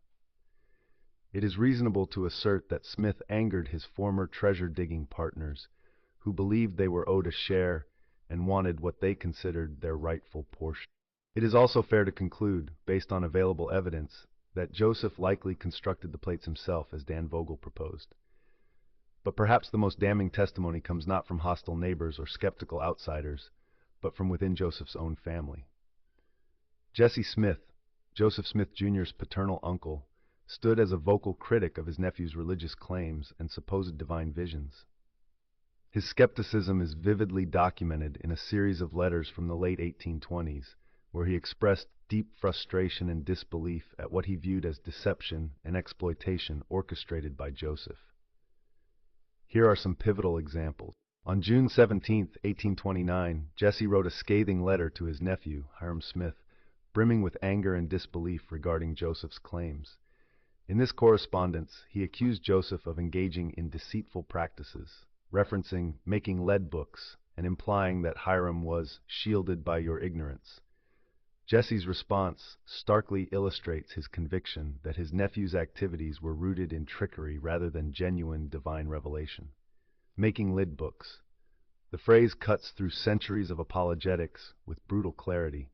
It is reasonable to assert that Smith angered his former treasure-digging partners, who believed they were owed a share and wanted what they considered their rightful portion. It is also fair to conclude, based on available evidence, that Joseph likely constructed the plates himself, as Dan Vogel proposed. But perhaps the most damning testimony comes not from hostile neighbors or skeptical outsiders, but from within Joseph's own family. Jesse Smith, Joseph Smith Jr.'s paternal uncle, stood as a vocal critic of his nephew's religious claims and supposed divine visions. His skepticism is vividly documented in a series of letters from the late 1820s, where he expressed deep frustration and disbelief at what he viewed as deception and exploitation orchestrated by Joseph. Here are some pivotal examples. On June 17, 1829, Jesse wrote a scathing letter to his nephew, Hiram Smith, brimming with anger and disbelief regarding Joseph's claims. In this correspondence, he accused Joseph of engaging in deceitful practices, referencing making lead books and implying that Hiram was shielded by your ignorance. Jesse's response starkly illustrates his conviction that his nephew's activities were rooted in trickery rather than genuine divine revelation. Making lead books. The phrase cuts through centuries of apologetics with brutal clarity.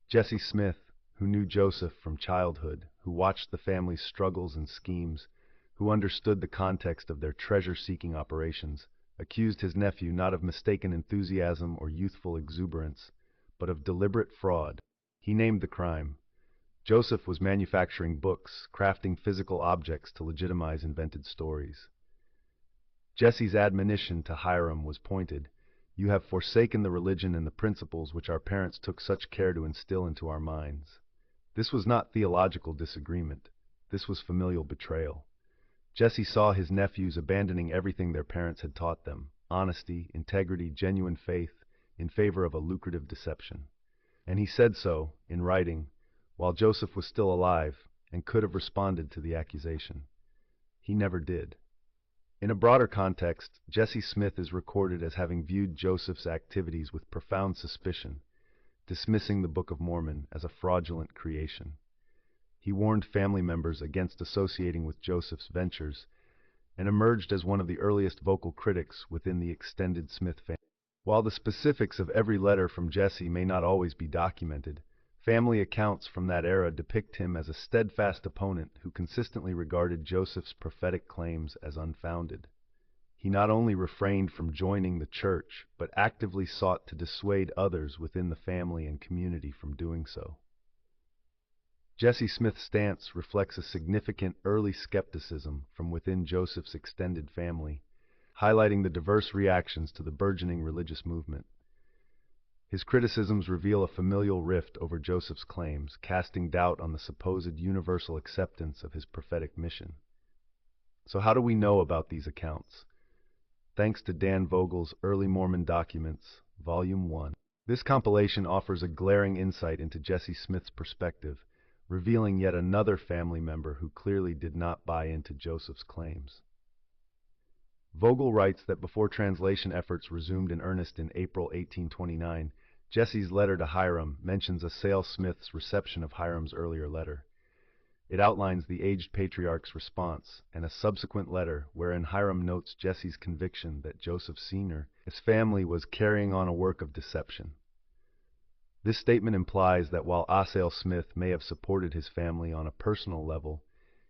Jesse Smith, who knew Joseph from childhood, who watched the family's struggles and schemes, who understood the context of their treasure-seeking operations, accused his nephew not of mistaken enthusiasm or youthful exuberance, but of deliberate fraud. He named the crime. Joseph was manufacturing books, crafting physical objects to legitimize invented stories. Jesse's admonition to Hiram was pointed. You have forsaken the religion and the principles which our parents took such care to instill into our minds. This was not theological disagreement. This was familial betrayal. Jesse saw his nephews abandoning everything their parents had taught them, honesty, integrity, genuine faith, in favor of a lucrative deception. And he said so, in writing, while Joseph was still alive and could have responded to the accusation. He never did. In a broader context, Jesse Smith is recorded as having viewed Joseph's activities with profound suspicion, dismissing the Book of Mormon as a fraudulent creation. He warned family members against associating with Joseph's ventures and emerged as one of the earliest vocal critics within the extended Smith family. While the specifics of every letter from Jesse may not always be documented, family accounts from that era depict him as a steadfast opponent who consistently regarded Joseph's prophetic claims as unfounded. He not only refrained from joining the church, but actively sought to dissuade others within the family and community from doing so. Jesse Smith's stance reflects a significant early skepticism from within Joseph's extended family, highlighting the diverse reactions to the burgeoning religious movement. His criticisms reveal a familial rift over Joseph's claims, casting doubt on the supposed universal acceptance of his prophetic mission. So how do we know about these accounts? Thanks to Dan Vogel's Early Mormon Documents, Volume 1. This compilation offers a glaring insight into Jesse Smith's perspective, revealing yet another family member who clearly did not buy into Joseph's claims. Vogel writes that before translation efforts resumed in earnest in April 1829, Jesse's letter to Hiram mentions Asahel Smith's reception of Hiram's earlier letter. It outlines the aged patriarch's response and a subsequent letter wherein Hiram notes Jesse's conviction that Joseph Sr., his family, was carrying on a work of deception. This statement implies that while Asahel Smith may have supported his family on a personal level,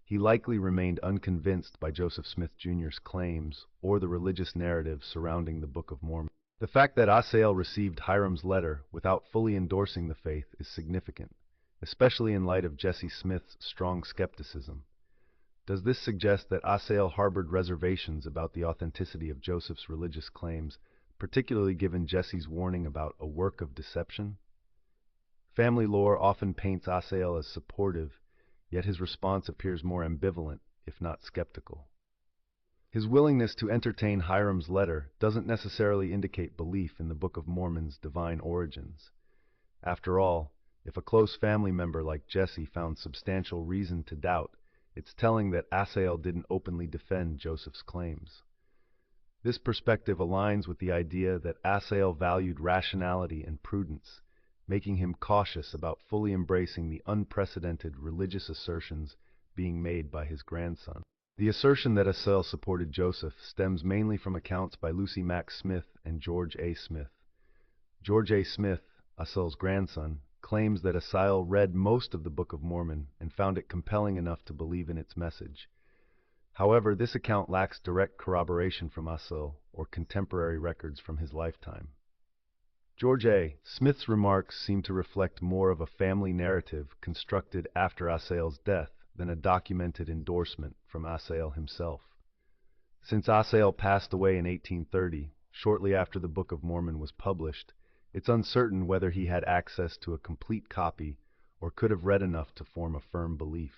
he likely remained unconvinced by Joseph Smith Jr.'s claims or the religious narrative surrounding the Book of Mormon. The fact that Asahel received Hiram's letter without fully endorsing the faith is significant, especially in light of Jesse Smith's strong skepticism. Does this suggest that Asahel harbored reservations about the authenticity of Joseph's religious claims, particularly given Jesse's warning about a work of deception? Family lore often paints Asahel as supportive, yet his response appears more ambivalent, if not skeptical. His willingness to entertain Hiram's letter doesn't necessarily indicate belief in the Book of Mormon's divine origins. After all, if a close family member like Jesse found substantial reason to doubt, it's telling that Asahel didn't openly defend Joseph's claims. This perspective aligns with the idea that Asahel valued rationality and prudence, making him cautious about fully embracing the unprecedented religious assertions being made by his grandson. The assertion that Asahel supported Joseph stems mainly from accounts by Lucy Mack Smith and George A. Smith. George A. Smith, Asahel's grandson, claims that Asahel read most of the Book of Mormon and found it compelling enough to believe in its message. However, this account lacks direct corroboration from Asahel or contemporary records from his lifetime. George A. Smith's remarks seem to reflect more of a family narrative constructed after Asahel's death than a documented endorsement from Asahel himself. Since Asahel passed away in 1830, shortly after the Book of Mormon was published, it's uncertain whether he had access to a complete copy or could have read enough to form a firm belief.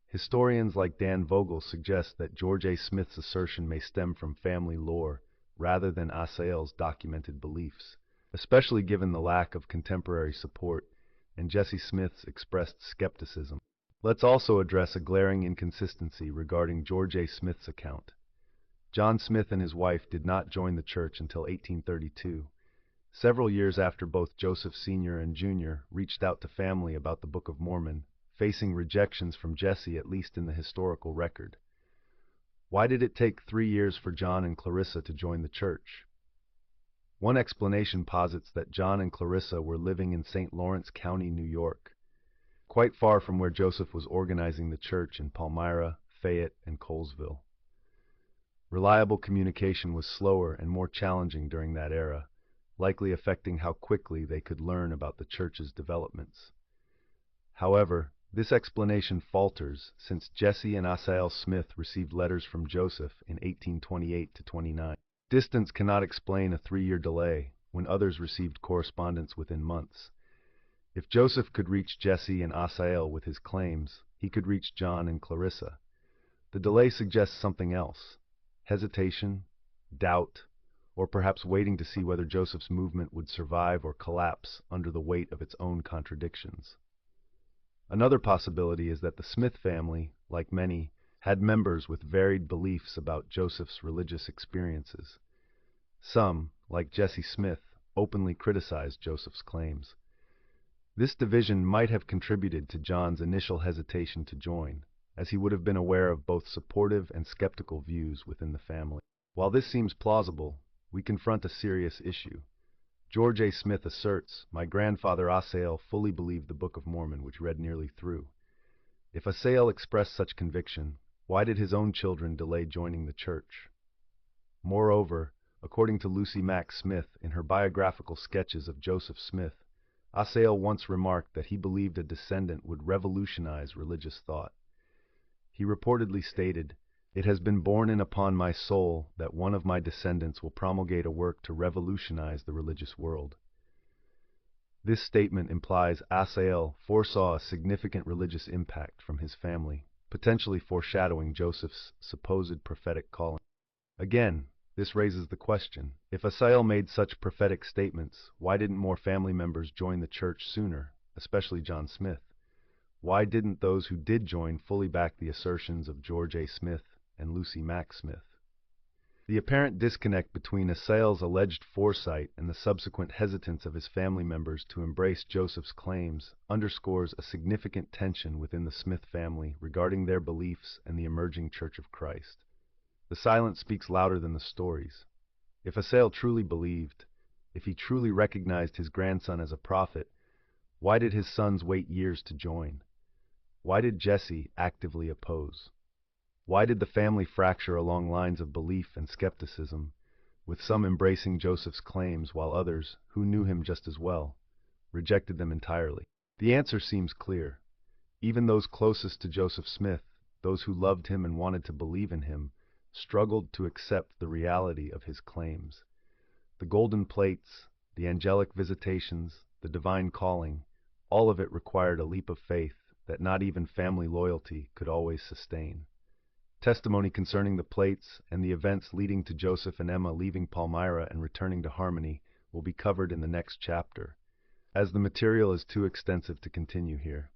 Historians like Dan Vogel suggest that George A. Smith's assertion may stem from family lore rather than Asahel's documented beliefs, especially given the lack of contemporary support and Jesse Smith's expressed skepticism. Let's also address a glaring inconsistency regarding George A. Smith's account. John Smith and his wife did not join the church until 1832. Several years after both Joseph Sr. and Jr. reached out to family about the Book of Mormon, facing rejections from Jesse, at least in the historical record. Why did it take 3 years for John and Clarissa to join the church? One explanation posits that John and Clarissa were living in St. Lawrence County, New York, quite far from where Joseph was organizing the church in Palmyra, Fayette, and Colesville. Reliable communication was slower and more challenging during that era, likely affecting how quickly they could learn about the church's developments. However, this explanation falters since Jesse and Asahel Smith received letters from Joseph in 1828 to 29. Distance cannot explain a 3-year delay when others received correspondence within months. If Joseph could reach Jesse and Asahel with his claims, he could reach John and Clarissa. The delay suggests something else: hesitation, doubt, or perhaps waiting to see whether Joseph's movement would survive or collapse under the weight of its own contradictions. Another possibility is that the Smith family, like many, had members with varied beliefs about Joseph's religious experiences. Some, like Jesse Smith, openly criticized Joseph's claims. This division might have contributed to John's initial hesitation to join, as he would have been aware of both supportive and skeptical views within the family. While this seems plausible, we confront a serious issue. George A. Smith asserts, "My grandfather Asahel fully believed the Book of Mormon, which read nearly through." If Asahel expressed such conviction, why did his own children delay joining the church? Moreover, according to Lucy Mack Smith in her biographical sketches of Joseph Smith, Asahel once remarked that he believed a descendant would revolutionize religious thought. He reportedly stated, "It has been borne in upon my soul that one of my descendants will promulgate a work to revolutionize the religious world." This statement implies Asahel foresaw a significant religious impact from his family, potentially foreshadowing Joseph's supposed prophetic calling. Again, this raises the question: if Asahel made such prophetic statements, why didn't more family members join the church sooner, especially John Smith? Why didn't those who did join fully back the assertions of George A. Smith and Lucy Mack Smith? The apparent disconnect between Asahel's alleged foresight and the subsequent hesitance of his family members to embrace Joseph's claims underscores a significant tension within the Smith family regarding their beliefs and the emerging Church of Christ. The silence speaks louder than the stories. If Asahel truly believed, if he truly recognized his grandson as a prophet, why did his sons wait years to join? Why did Jesse actively oppose? Why did the family fracture along lines of belief and skepticism, with some embracing Joseph's claims while others, who knew him just as well, rejected them entirely? The answer seems clear. Even those closest to Joseph Smith, those who loved him and wanted to believe in him, struggled to accept the reality of his claims. The golden plates, the angelic visitations, the divine calling, all of it required a leap of faith that not even family loyalty could always sustain. Testimony concerning the plates and the events leading to Joseph and Emma leaving Palmyra and returning to Harmony will be covered in the next chapter, as the material is too extensive to continue here.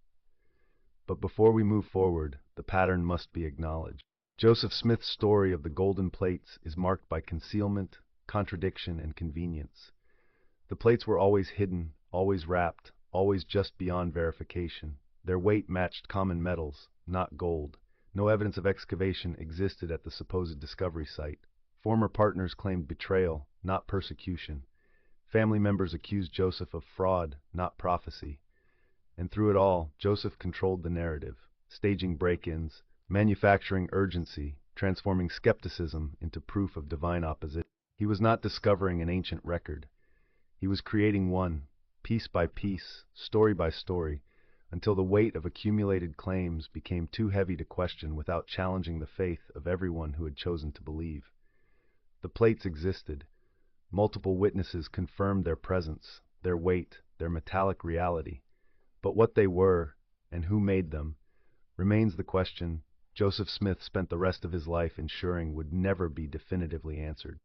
But before we move forward, the pattern must be acknowledged. Joseph Smith's story of the golden plates is marked by concealment, contradiction, and convenience. The plates were always hidden, always wrapped, always just beyond verification. Their weight matched common metals, not gold. No evidence of excavation existed at the supposed discovery site. Former partners claimed betrayal, not persecution. Family members accused Joseph of fraud, not prophecy. And through it all, Joseph controlled the narrative, staging break-ins, manufacturing urgency, transforming skepticism into proof of divine opposition. He was not discovering an ancient record. He was creating one, piece by piece, story by story, until the weight of accumulated claims became too heavy to question without challenging the faith of everyone who had chosen to believe. The plates existed. Multiple witnesses confirmed their presence, their weight, their metallic reality. But what they were, and who made them, remains the question Joseph Smith spent the rest of his life ensuring would never be definitively answered.